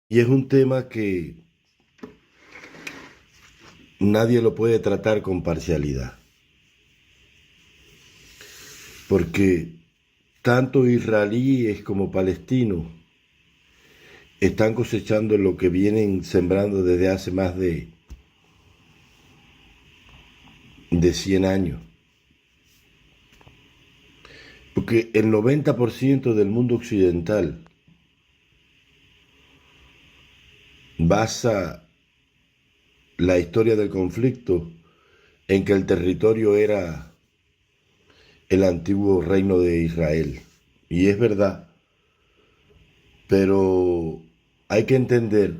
Y es un tema que nadie lo puede tratar con parcialidad, porque tanto israelíes como palestinos están cosechando lo que vienen sembrando desde hace más de 100 años. Porque el 90% del mundo occidental basa la historia del conflicto en que el territorio era el antiguo reino de Israel. Y es verdad, pero hay que entender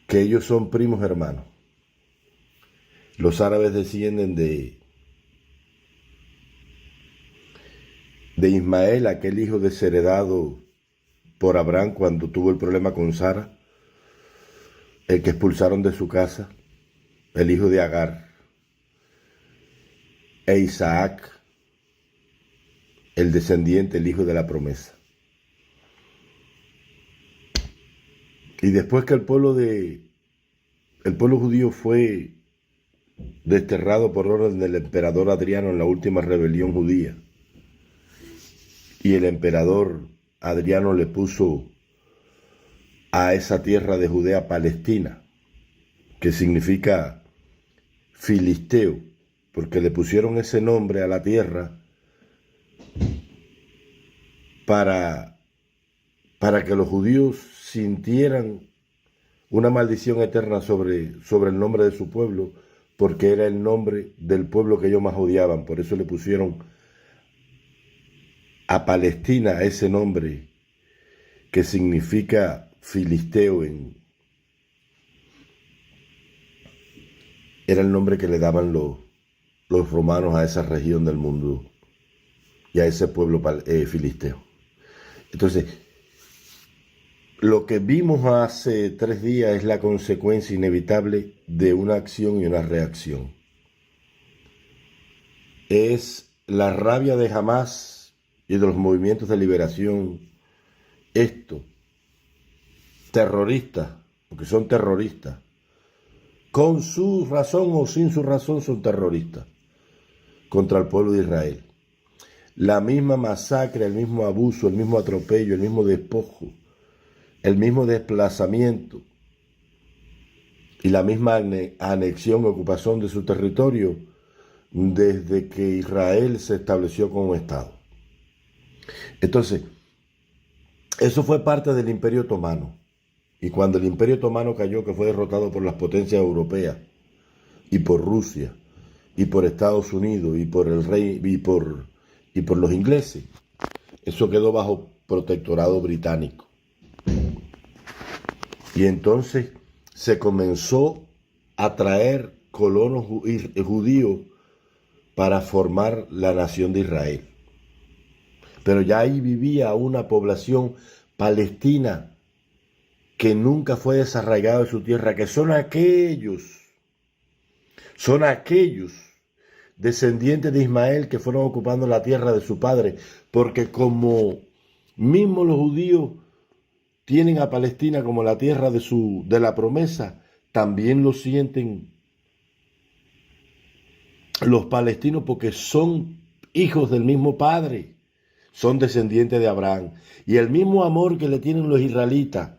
que ellos son primos hermanos. Los árabes descienden de Ismael, aquel hijo desheredado por Abraham cuando tuvo el problema con Sara, el que expulsaron de su casa, el hijo de Agar, e Isaac, el descendiente, el hijo de la promesa. Y después que el pueblo judío fue desterrado por orden del emperador Adriano en la última rebelión judía, y el emperador Adriano le puso a esa tierra de Judea Palestina, que significa filisteo, porque le pusieron ese nombre a la tierra para que los judíos sintieran una maldición eterna sobre el nombre de su pueblo, porque era el nombre del pueblo que ellos más odiaban. Por eso le pusieron a Palestina ese nombre que significa filisteo. Era el nombre que le daban los romanos a esa región del mundo y a ese pueblo filisteo. Entonces, lo que vimos hace 3 días es la consecuencia inevitable de una acción y una reacción. Es la rabia de Hamás y de los movimientos de liberación, terroristas, porque son terroristas, con su razón o sin su razón son terroristas, contra el pueblo de Israel. La misma masacre, el mismo abuso, el mismo atropello, el mismo despojo, el mismo desplazamiento y la misma anexión, ocupación de su territorio desde que Israel se estableció como Estado. Entonces, eso fue parte del Imperio Otomano. Y cuando el Imperio Otomano cayó, que fue derrotado por las potencias europeas y por Rusia y por Estados Unidos y por el rey y por los ingleses, eso quedó bajo protectorado británico. Y entonces se comenzó a traer colonos judíos para formar la nación de Israel. Pero ya ahí vivía una población palestina que nunca fue desarraigada de su tierra, que son aquellos descendientes de Ismael que fueron ocupando la tierra de su padre, porque como mismo los judíos tienen a Palestina como la tierra de la promesa, también lo sienten los palestinos porque son hijos del mismo padre, son descendientes de Abraham. Y el mismo amor que le tienen los israelitas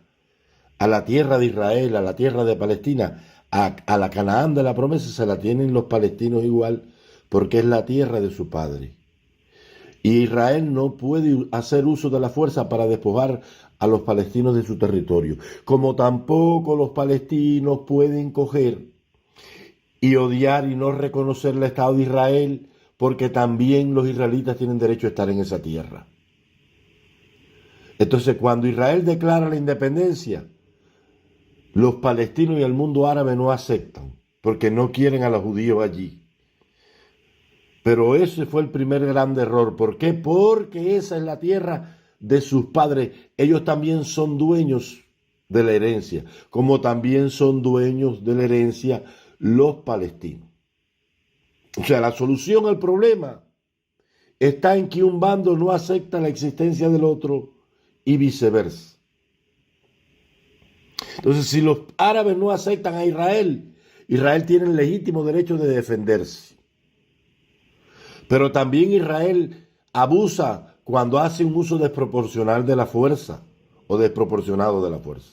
a la tierra de Israel, a la tierra de Palestina, a la Canaán de la promesa, se la tienen los palestinos igual, porque es la tierra de su padre. Y Israel no puede hacer uso de la fuerza para despojar a los palestinos de su territorio, como tampoco los palestinos pueden coger y odiar y no reconocer el Estado de Israel, porque también los israelitas tienen derecho a estar en esa tierra. Entonces, cuando Israel declara la independencia, los palestinos y el mundo árabe no aceptan, porque no quieren a los judíos allí. Pero ese fue el primer gran error. ¿Por qué? Porque esa es la tierra de sus padres. Ellos también son dueños de la herencia, como también son dueños de la herencia los palestinos. O sea, la solución al problema está en que un bando no acepta la existencia del otro y viceversa. Entonces, si los árabes no aceptan a Israel, Israel tiene el legítimo derecho de defenderse. Pero también Israel abusa cuando hace un uso desproporcional de la fuerza o desproporcionado de la fuerza.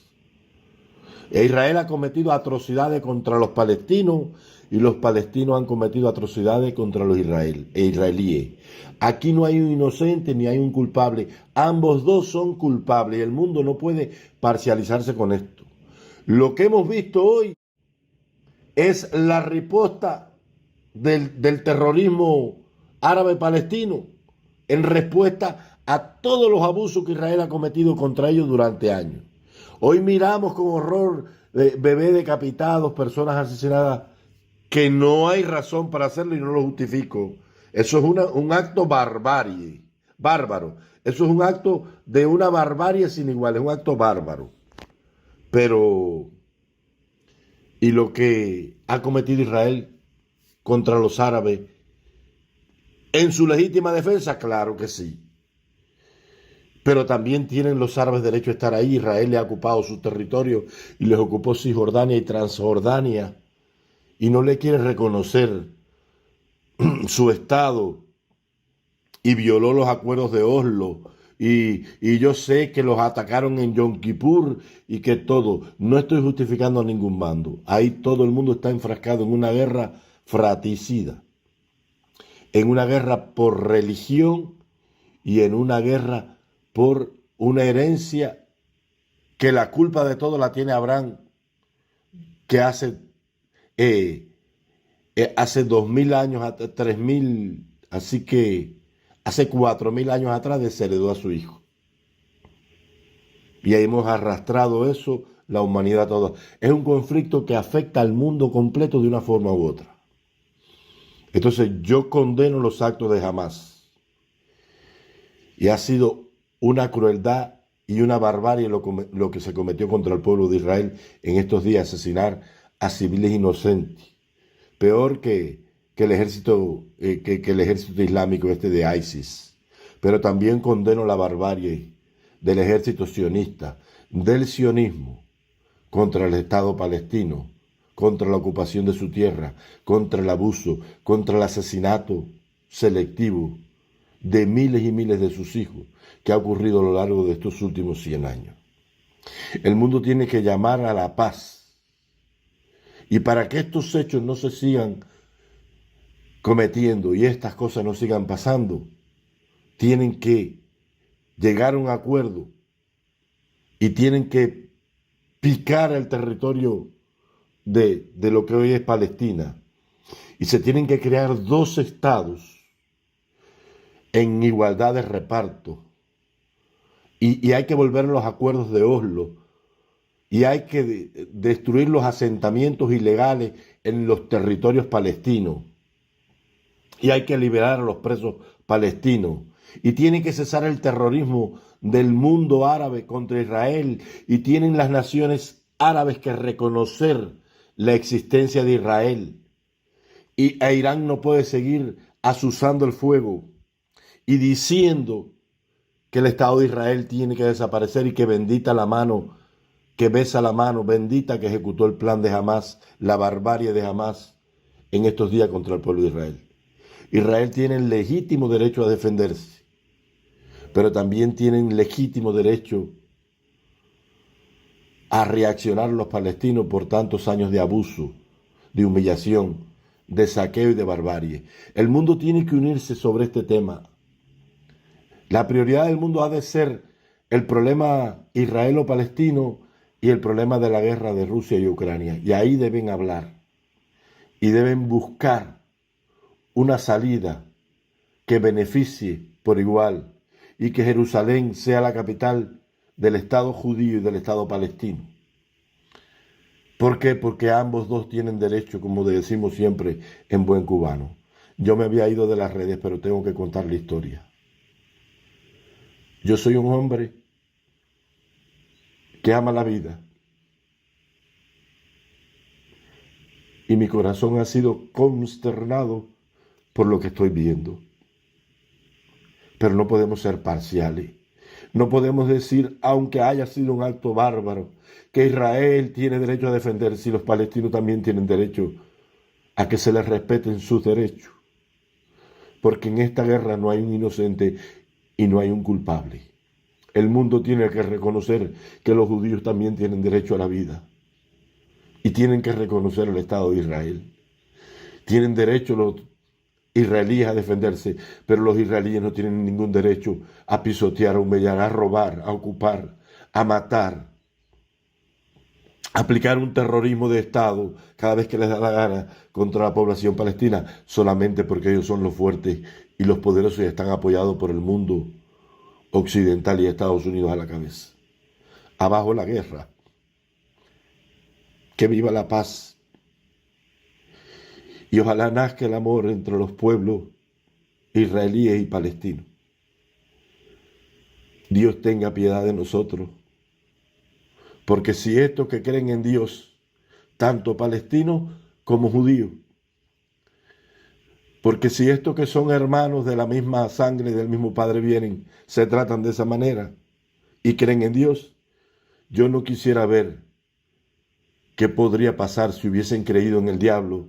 Israel ha cometido atrocidades contra los palestinos y los palestinos han cometido atrocidades contra los israelíes. Aquí no hay un inocente ni hay un culpable. Ambos dos son culpables y el mundo no puede parcializarse con esto. Lo que hemos visto hoy es la respuesta del terrorismo árabe-palestino en respuesta a todos los abusos que Israel ha cometido contra ellos durante años. Hoy miramos con horror bebés decapitados, personas asesinadas, que no hay razón para hacerlo y no lo justifico. Eso es un acto bárbaro. Eso es un acto de una barbarie sin igual, es un acto bárbaro. Pero, ¿y lo que ha cometido Israel contra los árabes en su legítima defensa? Claro que sí. Pero también tienen los árabes derecho a estar ahí. Israel le ha ocupado su territorio y les ocupó Cisjordania y Transjordania y no le quiere reconocer su estado y violó los acuerdos de Oslo y yo sé que los atacaron en Yom Kippur y que todo. No estoy justificando a ningún bando. Ahí todo el mundo está enfrascado en una guerra fratricida, en una guerra por religión y en una guerra por una herencia que la culpa de todo la tiene Abraham, que hace 2000 años, 3000, así que hace 4000 años atrás desheredó a su hijo. Y ahí hemos arrastrado eso, la humanidad toda. Es un conflicto que afecta al mundo completo de una forma u otra. Entonces yo condeno los actos de Hamás. Y ha sido una crueldad y una barbarie lo que se cometió contra el pueblo de Israel en estos días, asesinar a civiles inocentes. Peor que el ejército islámico de ISIS. Pero también condeno la barbarie del ejército sionista, del sionismo, contra el Estado palestino, contra la ocupación de su tierra, contra el abuso, contra el asesinato selectivo de miles y miles de sus hijos que ha ocurrido a lo largo de estos últimos 100 años. El mundo tiene que llamar a la paz. Y para que estos hechos no se sigan cometiendo y estas cosas no sigan pasando, tienen que llegar a un acuerdo y tienen que picar el territorio de lo que hoy es Palestina. Y se tienen que crear 2 estados en igualdad de reparto. Y hay que volver a los acuerdos de Oslo. Y hay que destruir los asentamientos ilegales en los territorios palestinos. Y hay que liberar a los presos palestinos. Y tiene que cesar el terrorismo del mundo árabe contra Israel. Y tienen las naciones árabes que reconocer la existencia de Israel. Y Irán no puede seguir azuzando el fuego y diciendo que el Estado de Israel tiene que desaparecer y que bendita la mano, que besa la mano, bendita que ejecutó el plan de Hamás, la barbarie de Hamás en estos días contra el pueblo de Israel. Israel tiene el legítimo derecho a defenderse, pero también tienen legítimo derecho a reaccionar los palestinos por tantos años de abuso, de humillación, de saqueo y de barbarie. El mundo tiene que unirse sobre este tema. La prioridad del mundo ha de ser el problema israelo-palestino y el problema de la guerra de Rusia y Ucrania. Y ahí deben hablar y deben buscar una salida que beneficie por igual y que Jerusalén sea la capital del Estado judío y del Estado palestino. ¿Por qué? Porque ambos dos tienen derecho, como decimos siempre en buen cubano. Yo me había ido de las redes, pero tengo que contar la historia. Yo soy un hombre que ama la vida y mi corazón ha sido consternado por lo que estoy viendo. Pero no podemos ser parciales. No podemos decir, aunque haya sido un acto bárbaro, que Israel tiene derecho a defenderse y los palestinos también tienen derecho a que se les respeten sus derechos. Porque en esta guerra no hay un inocente y no hay un culpable. El mundo tiene que reconocer que los judíos también tienen derecho a la vida. Y tienen que reconocer el Estado de Israel. Tienen derecho los israelíes a defenderse, pero los israelíes no tienen ningún derecho a pisotear, a humillar, a robar, a ocupar, a matar, a aplicar un terrorismo de Estado cada vez que les da la gana contra la población palestina, solamente porque ellos son los fuertes y los poderosos y están apoyados por el mundo occidental y Estados Unidos a la cabeza. Abajo la guerra. Que viva la paz. Y ojalá nazca el amor entre los pueblos israelíes y palestinos. Dios tenga piedad de nosotros. Porque si estos que creen en Dios, tanto palestinos como judíos, porque si estos que son hermanos de la misma sangre y del mismo Padre vienen, se tratan de esa manera y creen en Dios, yo no quisiera ver qué podría pasar si hubiesen creído en el diablo